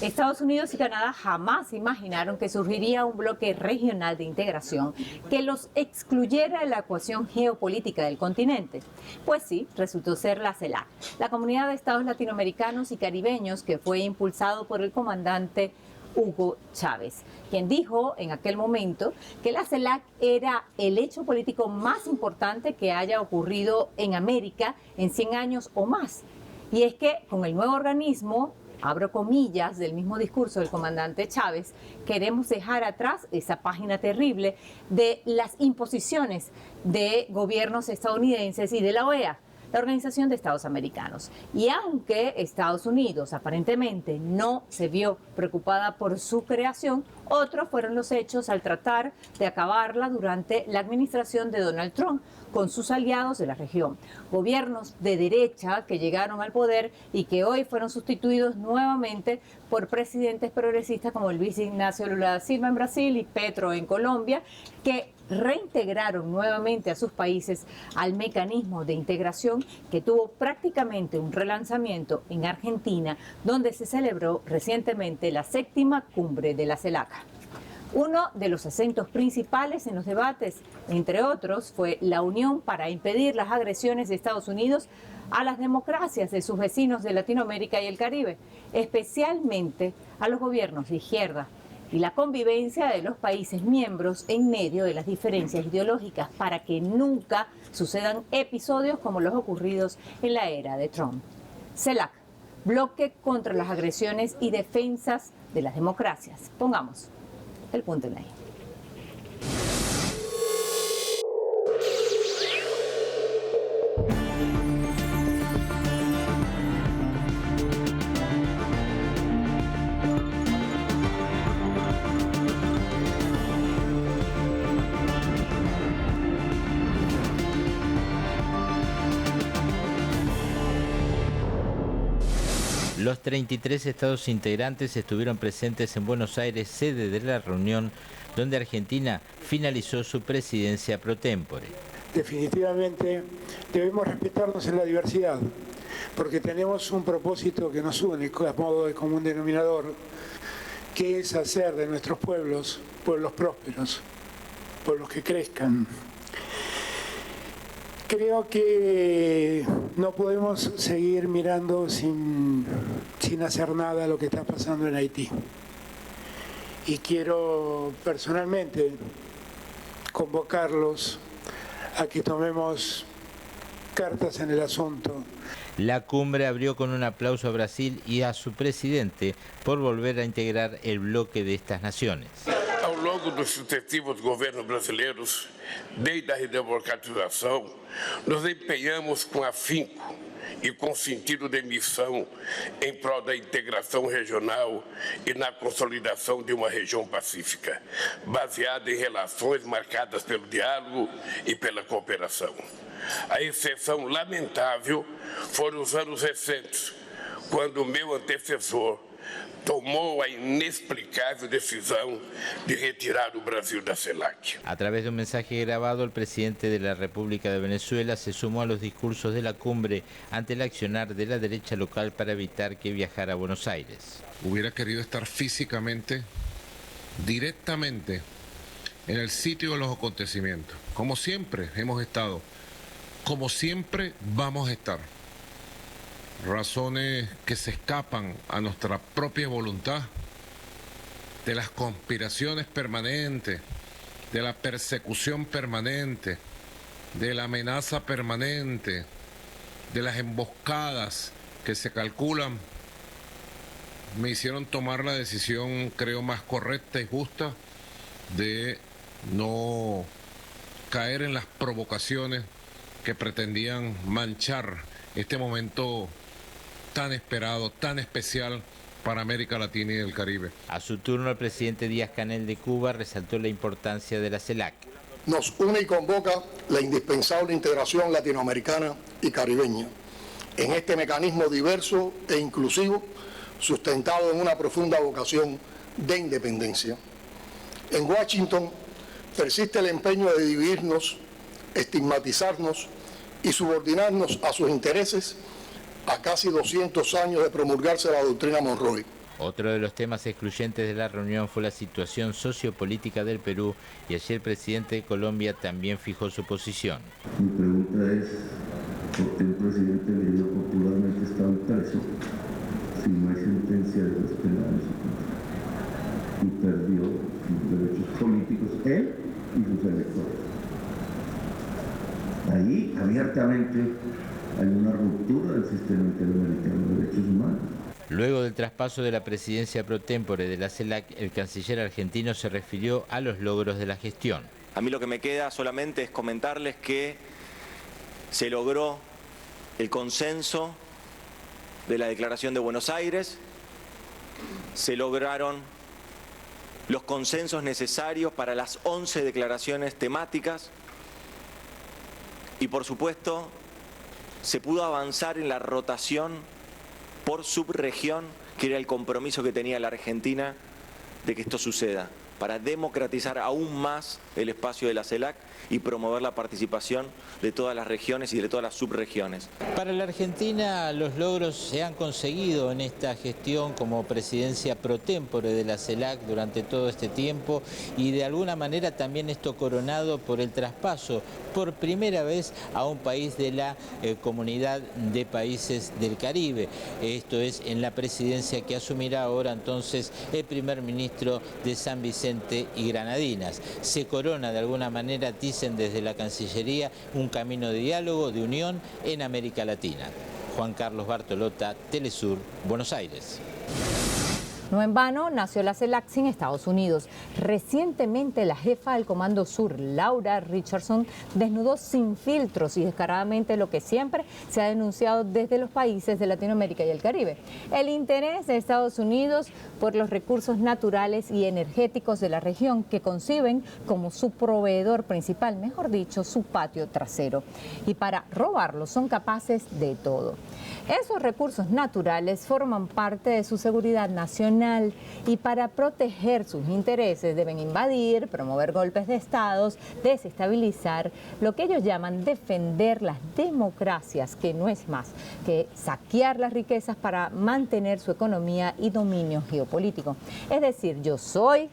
Estados Unidos y Canadá jamás imaginaron que surgiría un bloque regional de integración que los excluyera de la ecuación geopolítica del continente. Pues sí, resultó ser la CELAC, la Comunidad de Estados Latinoamericanos y Caribeños, que fue impulsado por el comandante Hugo Chávez, quien dijo en aquel momento que la CELAC era el hecho político más importante que haya ocurrido en América en 100 años o más. Y es que con el nuevo organismo, abro comillas del mismo discurso del comandante Chávez, queremos dejar atrás esa página terrible de las imposiciones de gobiernos estadounidenses y de la OEA, la Organización de Estados Americanos. Y aunque Estados Unidos aparentemente no se vio preocupada por su creación, otros fueron los hechos al tratar de acabarla durante la administración de Donald Trump con sus aliados de la región. Gobiernos de derecha que llegaron al poder y que hoy fueron sustituidos nuevamente por presidentes progresistas como Luis Ignacio Lula da Silva en Brasil y Petro en Colombia, que reintegraron nuevamente a sus países al mecanismo de integración que tuvo prácticamente un relanzamiento en Argentina, donde se celebró recientemente la 7ª cumbre de la CELAC. Uno de los acentos principales en los debates, entre otros, fue la unión para impedir las agresiones de Estados Unidos a las democracias de sus vecinos de Latinoamérica y el Caribe, especialmente a los gobiernos de izquierda, y la convivencia de los países miembros en medio de las diferencias ideológicas para que nunca sucedan episodios como los ocurridos en la era de Trump. CELAC, bloque contra las agresiones y defensas de las democracias. Pongamos el punto en la I. Los 33 estados integrantes estuvieron presentes en Buenos Aires, sede de la reunión, donde Argentina finalizó su presidencia pro tempore. Definitivamente debemos respetarnos en la diversidad, porque tenemos un propósito que nos une a modo de común denominador, que es hacer de nuestros pueblos prósperos, pueblos que crezcan. Creo que no podemos seguir mirando sin hacer nada lo que está pasando en Haití. Y quiero personalmente convocarlos a que tomemos cartas en el asunto. La cumbre abrió con un aplauso a Brasil y a su presidente por volver a integrar el bloque de estas naciones. Ao longo dos sucessivos governos brasileiros, desde a redemocratização, nos empenhamos com afinco e com sentido de missão em prol da integração regional e na consolidação de uma região pacífica, baseada em relações marcadas pelo diálogo e pela cooperação. A exceção lamentável foram os anos recentes, quando o meu antecessor tomó la inexplicable decisión de retirar al Brasil de la CELAC. A través de un mensaje grabado, el presidente de la República de Venezuela se sumó a los discursos de la cumbre ante el accionar de la derecha local para evitar que viajara a Buenos Aires. Hubiera querido estar físicamente, directamente, en el sitio de los acontecimientos. Como siempre hemos estado, como siempre vamos a estar. Razones que se escapan a nuestra propia voluntad, de las conspiraciones permanentes, de la persecución permanente, de la amenaza permanente, de las emboscadas que se calculan, me hicieron tomar la decisión, creo, más correcta y justa de no caer en las provocaciones que pretendían manchar este momento tan esperado, tan especial para América Latina y el Caribe. A su turno, el presidente Díaz-Canel de Cuba resaltó la importancia de la CELAC. Nos une y convoca la indispensable integración latinoamericana y caribeña, en este mecanismo diverso e inclusivo, sustentado en una profunda vocación de independencia. En Washington persiste el empeño de dividirnos, estigmatizarnos y subordinarnos a sus intereses a casi 200 años de promulgarse la doctrina Monroe. Otro de los temas excluyentes de la reunión fue la situación sociopolítica del Perú y allí el presidente de Colombia también fijó su posición. Mi pregunta es, ¿por qué el presidente Leguía popularmente está preso si no hay sentencia de juez penal en su contra? Y perdió los derechos políticos él y sus electores. Ahí abiertamente hay una ruptura del sistema interamericano de derechos humanos. Luego del traspaso de la presidencia pro tempore de la CELAC, el canciller argentino se refirió a los logros de la gestión. A mí lo que me queda solamente es comentarles que se logró el consenso de la Declaración de Buenos Aires, se lograron los consensos necesarios para las 11 declaraciones temáticas y, por supuesto, se pudo avanzar en la rotación por subregión, que era el compromiso que tenía la Argentina de que esto suceda, para democratizar aún más el espacio de la CELAC y promover la participación de todas las regiones y de todas las subregiones. Para la Argentina los logros se han conseguido en esta gestión como presidencia pro tempore de la CELAC durante todo este tiempo y de alguna manera también esto coronado por el traspaso por primera vez a un país de la Comunidad de Países del Caribe. Esto es en la presidencia que asumirá ahora entonces el primer ministro de San Vicente y Granadinas. Se corona de alguna manera, dicen desde la Cancillería, un camino de diálogo, de unión en América Latina. Juan Carlos Bartolota, Telesur, Buenos Aires. No en vano nació la CELAC en Estados Unidos. Recientemente la jefa del Comando Sur, Laura Richardson, desnudó sin filtros y descaradamente lo que siempre se ha denunciado desde los países de Latinoamérica y el Caribe: el interés de Estados Unidos por los recursos naturales y energéticos de la región, que conciben como su proveedor principal, mejor dicho, su patio trasero. Y para robarlos son capaces de todo. Esos recursos naturales forman parte de su seguridad nacional y para proteger sus intereses deben invadir, promover golpes de estados, desestabilizar, lo que ellos llaman defender las democracias, que no es más que saquear las riquezas para mantener su economía y dominio geopolítico. Es decir, yo soy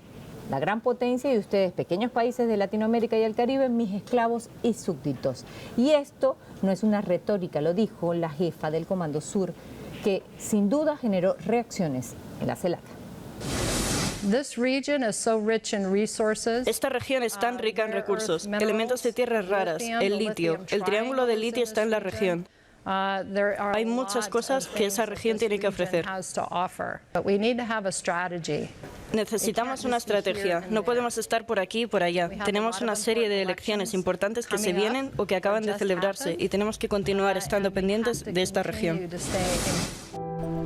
la gran potencia y ustedes, pequeños países de Latinoamérica y el Caribe, mis esclavos y súbditos. Y esto no es una retórica, lo dijo la jefa del Comando Sur, que sin duda generó reacciones en la CELAC. Esta región es tan rica en recursos, elementos de tierras raras, el litio. El triángulo del litio está en la región. Hay muchas cosas que esa región tiene que ofrecer. Necesitamos una estrategia. No podemos estar por aquí y por allá. Tenemos una serie de elecciones importantes que se vienen o que acaban de celebrarse y tenemos que continuar estando pendientes de esta región.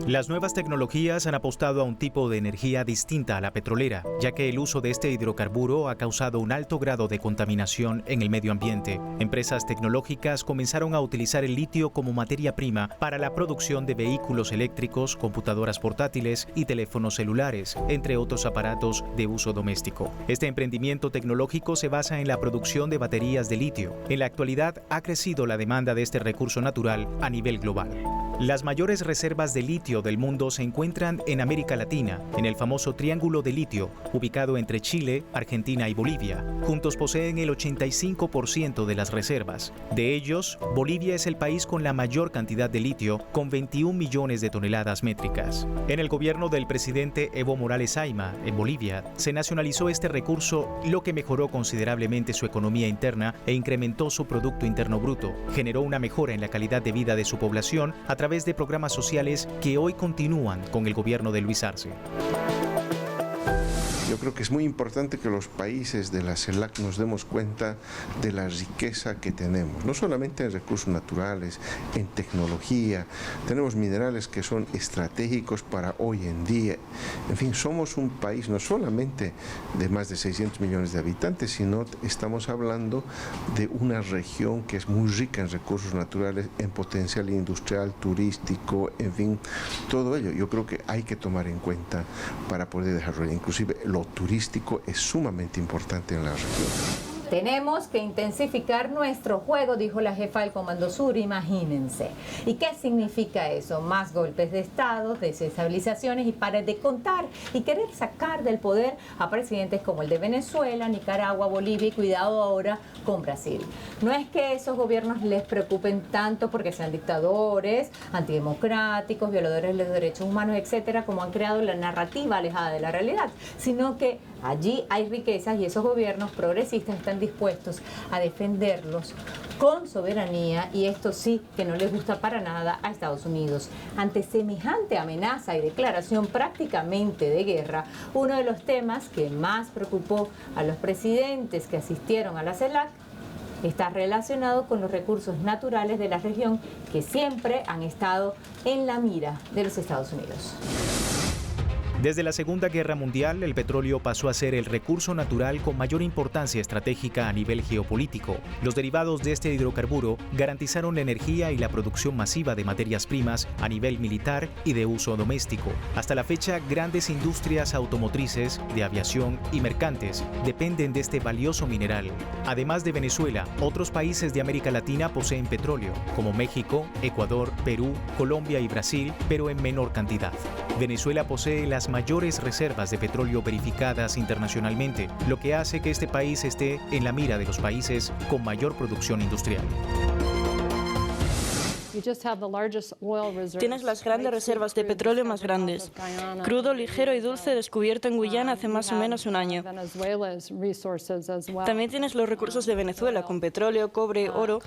Las nuevas tecnologías han apostado a un tipo de energía distinta a la petrolera, ya que el uso de este hidrocarburo ha causado un alto grado de contaminación en el medio ambiente. Empresas tecnológicas comenzaron a utilizar el litio como materia prima para la producción de vehículos eléctricos, computadoras portátiles y teléfonos celulares, entre otros aparatos de uso doméstico. Este emprendimiento tecnológico se basa en la producción de baterías de litio. En la actualidad ha crecido la demanda de este recurso natural a nivel global. Las mayores reservas de litio del mundo se encuentran en América Latina, en el famoso Triángulo de Litio, ubicado entre Chile, Argentina y Bolivia. Juntos poseen el 85% de las reservas. De ellos, Bolivia es el país con la mayor cantidad de litio, con 21 millones de toneladas métricas. En el gobierno del presidente Evo Morales Ayma, en Bolivia, se nacionalizó este recurso, lo que mejoró considerablemente su economía interna e incrementó su Producto Interno Bruto. Generó una mejora en la calidad de vida de su población a través de programas sociales que hoy continúan con el gobierno de Luis Arce. Yo creo que es muy importante que los países de la CELAC nos demos cuenta de la riqueza que tenemos, no solamente en recursos naturales, en tecnología, tenemos minerales que son estratégicos para hoy en día. En fin, somos un país no solamente de más de 600 millones de habitantes, sino estamos hablando de una región que es muy rica en recursos naturales, en potencial industrial, turístico, en fin, todo ello. Yo creo que hay que tomar en cuenta para poder desarrollar. Inclusive lo turístico es sumamente importante en la región. Tenemos que intensificar nuestro juego, dijo la jefa del Comando Sur, imagínense. ¿Y qué significa eso? Más golpes de Estado, desestabilizaciones y pares de contar y querer sacar del poder a presidentes como el de Venezuela, Nicaragua, Bolivia y cuidado ahora con Brasil. No es que esos gobiernos les preocupen tanto porque sean dictadores, antidemocráticos, violadores de los derechos humanos, etcétera, como han creado la narrativa alejada de la realidad, sino que allí hay riquezas y esos gobiernos progresistas están dispuestos a defenderlos con soberanía, y esto sí que no les gusta para nada a Estados Unidos. Ante semejante amenaza y declaración prácticamente de guerra, uno de los temas que más preocupó a los presidentes que asistieron a la CELAC está relacionado con los recursos naturales de la región que siempre han estado en la mira de los Estados Unidos. Desde la Segunda Guerra Mundial, el petróleo pasó a ser el recurso natural con mayor importancia estratégica a nivel geopolítico. Los derivados de este hidrocarburo garantizaron la energía y la producción masiva de materias primas a nivel militar y de uso doméstico. Hasta la fecha, grandes industrias automotrices, de aviación y mercantes dependen de este valioso mineral. Además de Venezuela, otros países de América Latina poseen petróleo, como México, Ecuador, Perú, Colombia y Brasil, pero en menor cantidad. Venezuela posee las mayores reservas de petróleo verificadas internacionalmente, lo que hace que este país esté en la mira de los países con mayor producción industrial. Tienes las grandes reservas de petróleo más grandes. Crudo, ligero y dulce descubierto en Guyana hace más o menos un año. También tienes los recursos de Venezuela con petróleo, cobre, oro.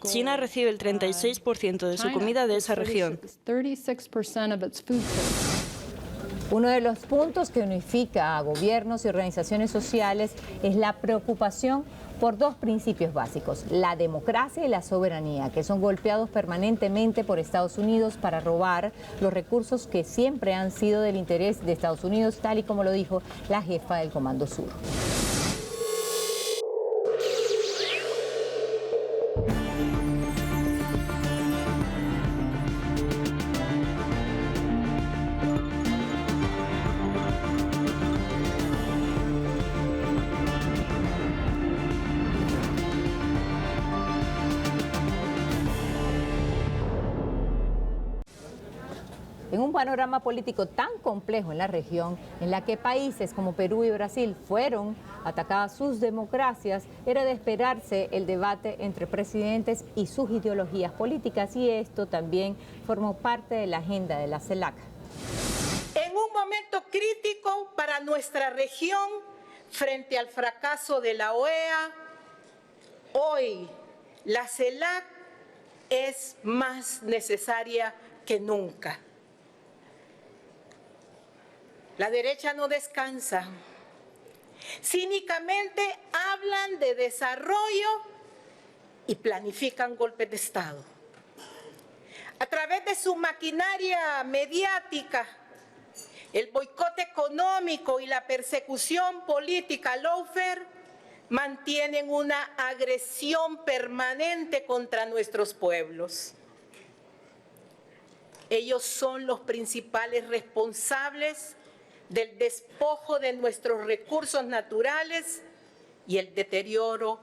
China recibe el 36% de su comida de esa región. Uno de los puntos que unifica a gobiernos y organizaciones sociales es la preocupación por dos principios básicos: la democracia y la soberanía, que son golpeados permanentemente por Estados Unidos para robar los recursos que siempre han sido del interés de Estados Unidos, tal y como lo dijo la jefa del Comando Sur. En un panorama político tan complejo en la región, en la que países como Perú y Brasil fueron atacadas sus democracias, era de esperarse el debate entre presidentes y sus ideologías políticas, y esto también formó parte de la agenda de la CELAC. En un momento crítico para nuestra región, frente al fracaso de la OEA, hoy la CELAC es más necesaria que nunca. La derecha no descansa. Cínicamente hablan de desarrollo y planifican golpes de Estado. A través de su maquinaria mediática, el boicot económico y la persecución política lawfare mantienen una agresión permanente contra nuestros pueblos. Ellos son los principales responsables del despojo de nuestros recursos naturales y el deterioro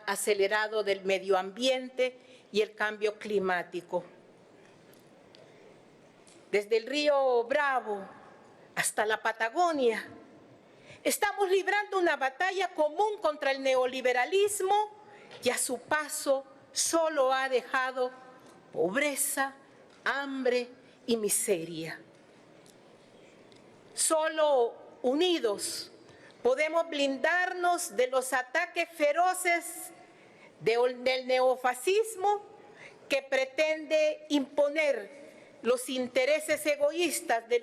acelerado del medio ambiente y el cambio climático. Desde el río Bravo hasta la Patagonia, estamos librando una batalla común contra el neoliberalismo que a su paso solo ha dejado pobreza, hambre y miseria. Solo unidos podemos blindarnos de los ataques feroces del neofascismo que pretende imponer los intereses egoístas de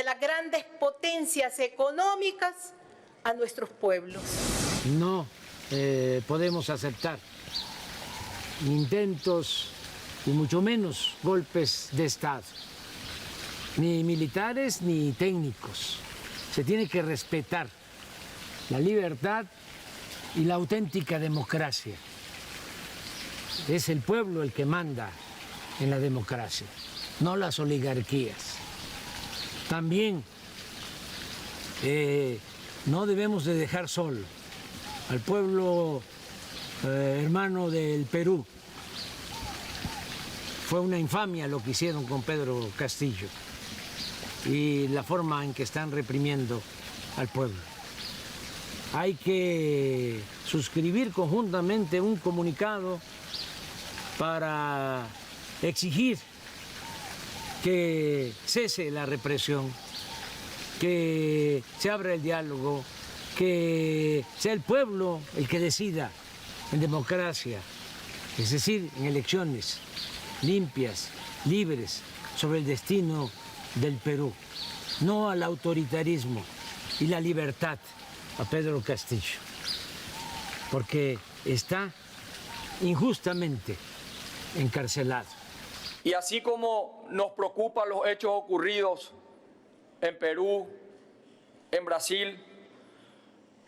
las grandes potencias económicas a nuestros pueblos. No podemos aceptar intentos y mucho menos golpes de Estado, ni militares ni técnicos. Se tiene que respetar la libertad y la auténtica democracia. Es el pueblo el que manda en la democracia, no las oligarquías. También no debemos de dejar solo al pueblo hermano del Perú. Fue una infamia lo que hicieron con Pedro Castillo y la forma en que están reprimiendo al pueblo. Hay que suscribir conjuntamente un comunicado para exigir que cese la represión, que se abra el diálogo, que sea el pueblo el que decida en democracia, es decir, en elecciones limpias, libres, sobre el destino del Perú, no al autoritarismo y la libertad a Pedro Castillo, porque está injustamente encarcelado. Y así como nos preocupan los hechos ocurridos en Perú, en Brasil,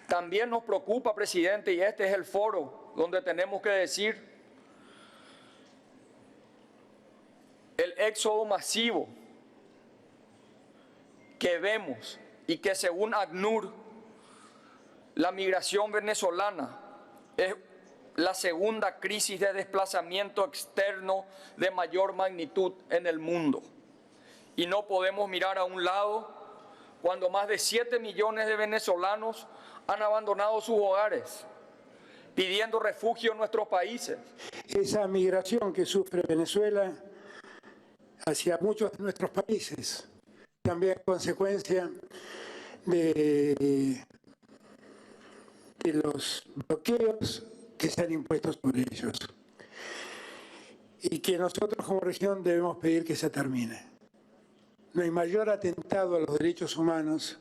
también nos preocupa, presidente, y este es el foro donde tenemos que decir el éxodo masivo que vemos y que según ACNUR, la migración venezolana es la segunda crisis de desplazamiento externo de mayor magnitud en el mundo. Y no podemos mirar a un lado cuando más de 7 millones de venezolanos han abandonado sus hogares, pidiendo refugio en nuestros países. Esa migración que sufre Venezuela hacia muchos de nuestros países, también consecuencia de los bloqueos que se han impuesto sobre ellos y que nosotros como región debemos pedir que se termine. No hay mayor atentado a los derechos humanos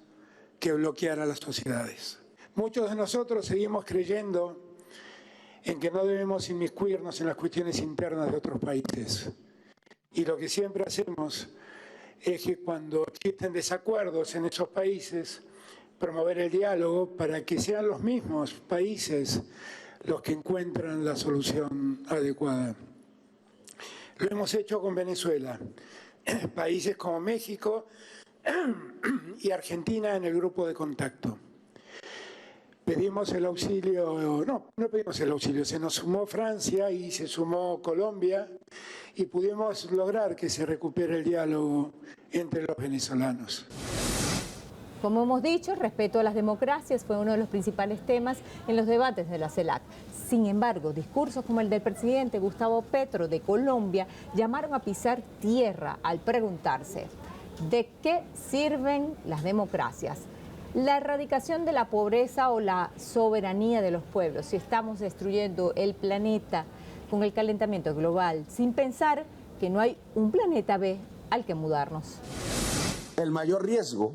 que bloquear a las sociedades. Muchos de nosotros seguimos creyendo en que no debemos inmiscuirnos en las cuestiones internas de otros países. Y lo que siempre hacemos es que cuando existen desacuerdos en esos países, promover el diálogo para que sean los mismos países los que encuentran la solución adecuada. Lo hemos hecho con Venezuela, países como México y Argentina en el grupo de contacto. Pedimos el auxilio, no pedimos el auxilio, se nos sumó Francia y se sumó Colombia y pudimos lograr que se recupere el diálogo entre los venezolanos. Como hemos dicho, el respeto a las democracias fue uno de los principales temas en los debates de la CELAC. Sin embargo, discursos como el del presidente Gustavo Petro de Colombia llamaron a pisar tierra al preguntarse ¿de qué sirven las democracias? La erradicación de la pobreza o la soberanía de los pueblos, si estamos destruyendo el planeta con el calentamiento global, sin pensar que no hay un planeta B al que mudarnos. El mayor riesgo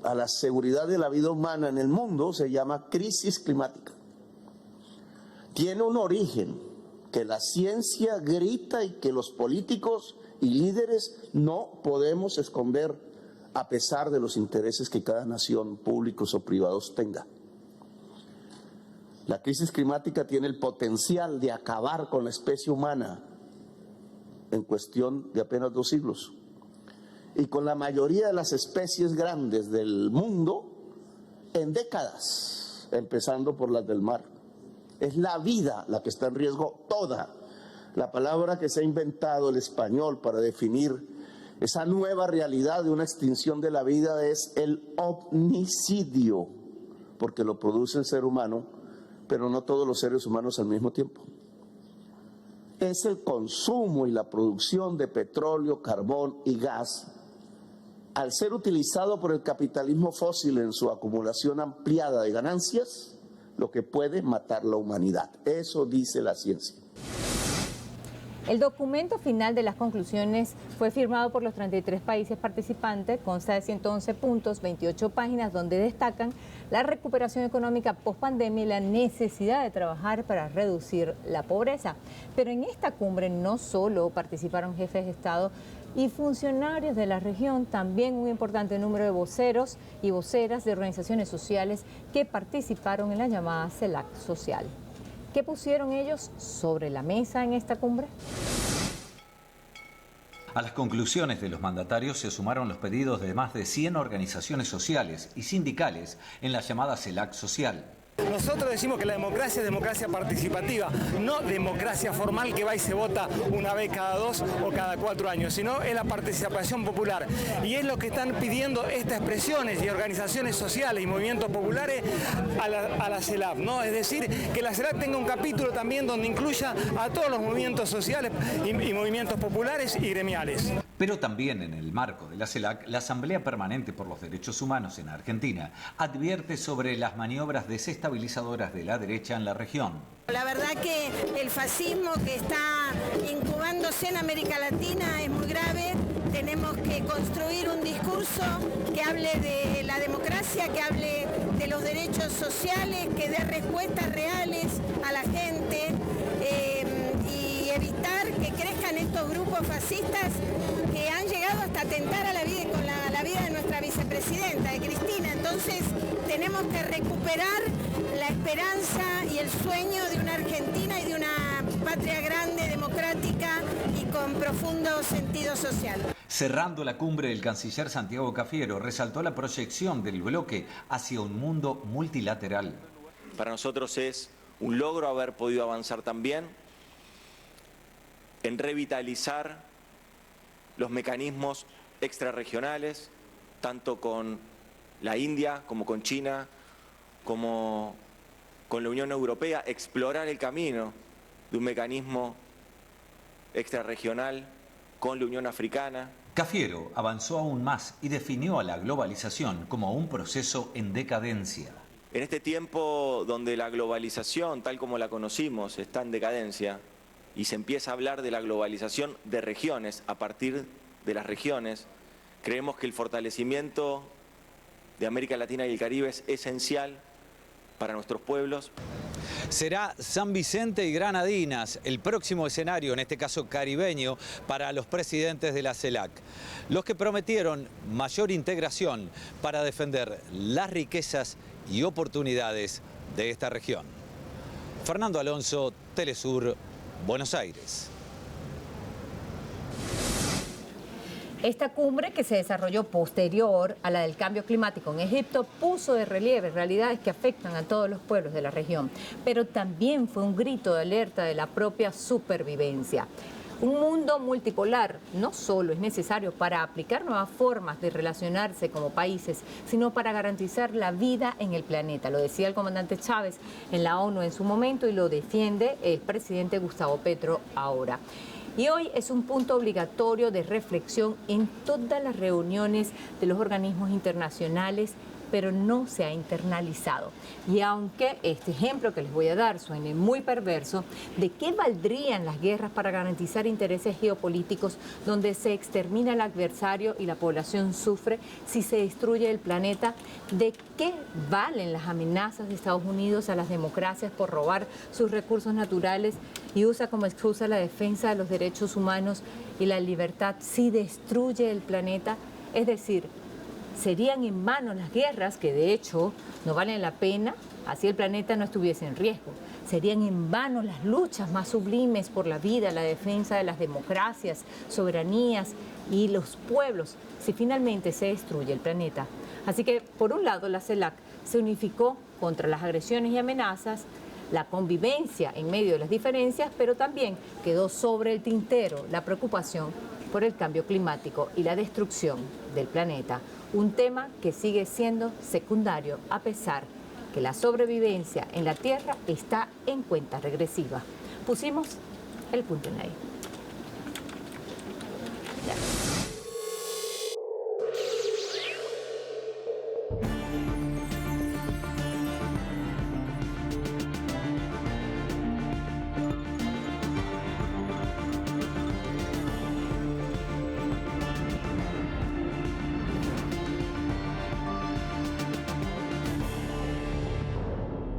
a la seguridad de la vida humana en el mundo se llama crisis climática. Tiene un origen que la ciencia grita y que los políticos y líderes no podemos esconder a pesar de los intereses que cada nación, públicos o privados, tenga. La crisis climática tiene el potencial de acabar con la especie humana en cuestión de apenas 2 siglos. Y con la mayoría de las especies grandes del mundo en décadas, empezando por las del mar. Es la vida la que está en riesgo toda. La palabra que se ha inventado el español para definir esa nueva realidad de una extinción de la vida es el omnicidio, porque lo produce el ser humano, pero no todos los seres humanos al mismo tiempo. Es el consumo y la producción de petróleo, carbón y gas, al ser utilizado por el capitalismo fósil en su acumulación ampliada de ganancias, lo que puede matar la humanidad. Eso dice la ciencia. El documento final de las conclusiones fue firmado por los 33 países participantes, consta de 111 puntos, 28 páginas, donde destacan la recuperación económica post-pandemia y la necesidad de trabajar para reducir la pobreza. Pero en esta cumbre no solo participaron jefes de Estado y funcionarios de la región, también un importante número de voceros y voceras de organizaciones sociales que participaron en la llamada CELAC social. ¿Qué pusieron ellos sobre la mesa en esta cumbre? A las conclusiones de los mandatarios se sumaron los pedidos de más de 100 organizaciones sociales y sindicales en la llamada CELAC social. Nosotros decimos que la democracia es democracia participativa, no democracia formal que va y se vota una vez cada 2 o cada 4 años, sino es la participación popular. Y es lo que están pidiendo estas expresiones y organizaciones sociales y movimientos populares a la CELAC, ¿no? Es decir, que la CELAC tenga un capítulo también donde incluya a todos los movimientos sociales y movimientos populares y gremiales. Pero también en el marco de la CELAC, la Asamblea Permanente por los Derechos Humanos en Argentina advierte sobre las maniobras desestabilizadoras de la derecha en la región. La verdad que el fascismo que está incubándose en América Latina es muy grave. Tenemos que construir un discurso que hable de la democracia, que hable de los derechos sociales, que dé respuestas reales a la gente y evitar que crezcan estos grupos fascistas que han llegado hasta atentar a la vida con la vida de nuestra vicepresidenta, de Cristina. Entonces tenemos que recuperar la esperanza y el sueño de una Argentina y de una patria grande, democrática y con profundo sentido social. Cerrando la cumbre, el canciller Santiago Cafiero resaltó la proyección del bloque hacia un mundo multilateral. Para nosotros es un logro haber podido avanzar también en revitalizar los mecanismos extrarregionales, tanto con la India como con China, como con la Unión Europea, explorar el camino de un mecanismo extrarregional con la Unión Africana. Cafiero avanzó aún más y definió a la globalización como un proceso en decadencia. En este tiempo donde la globalización, tal como la conocimos, está en decadencia y se empieza a hablar de la globalización de regiones, a partir de las regiones, creemos que el fortalecimiento de América Latina y el Caribe es esencial para nuestros pueblos. Será San Vicente y Granadinas el próximo escenario, en este caso caribeño, para los presidentes de la CELAC, los que prometieron mayor integración para defender las riquezas y oportunidades de esta región. Fernando Alonso, Telesur, Buenos Aires. Esta cumbre, que se desarrolló posterior a la del cambio climático en Egipto, puso de relieve realidades que afectan a todos los pueblos de la región, pero también fue un grito de alerta de la propia supervivencia. Un mundo multipolar no solo es necesario para aplicar nuevas formas de relacionarse como países, sino para garantizar la vida en el planeta. Lo decía el comandante Chávez en la ONU en su momento y lo defiende el presidente Gustavo Petro ahora. Y hoy es un punto obligatorio de reflexión en todas las reuniones de los organismos internacionales, pero no se ha internalizado. Y aunque este ejemplo que les voy a dar suene muy perverso, ¿de qué valdrían las guerras para garantizar intereses geopolíticos donde se extermina al adversario y la población sufre si se destruye el planeta? ¿De qué valen las amenazas de Estados Unidos a las democracias por robar sus recursos naturales y usa como excusa la defensa de los derechos humanos y la libertad si destruye el planeta? Es decir, serían en vano las guerras, que de hecho no valen la pena, así el planeta no estuviese en riesgo. Serían en vano las luchas más sublimes por la vida, la defensa de las democracias, soberanías y los pueblos, si finalmente se destruye el planeta. Así que, por un lado, la CELAC se unificó contra las agresiones y amenazas, la convivencia en medio de las diferencias, pero también quedó sobre el tintero la preocupación por el cambio climático y la destrucción del planeta. Un tema que sigue siendo secundario a pesar que la sobrevivencia en la Tierra está en cuenta regresiva. Pusimos el punto en ahí. Ya.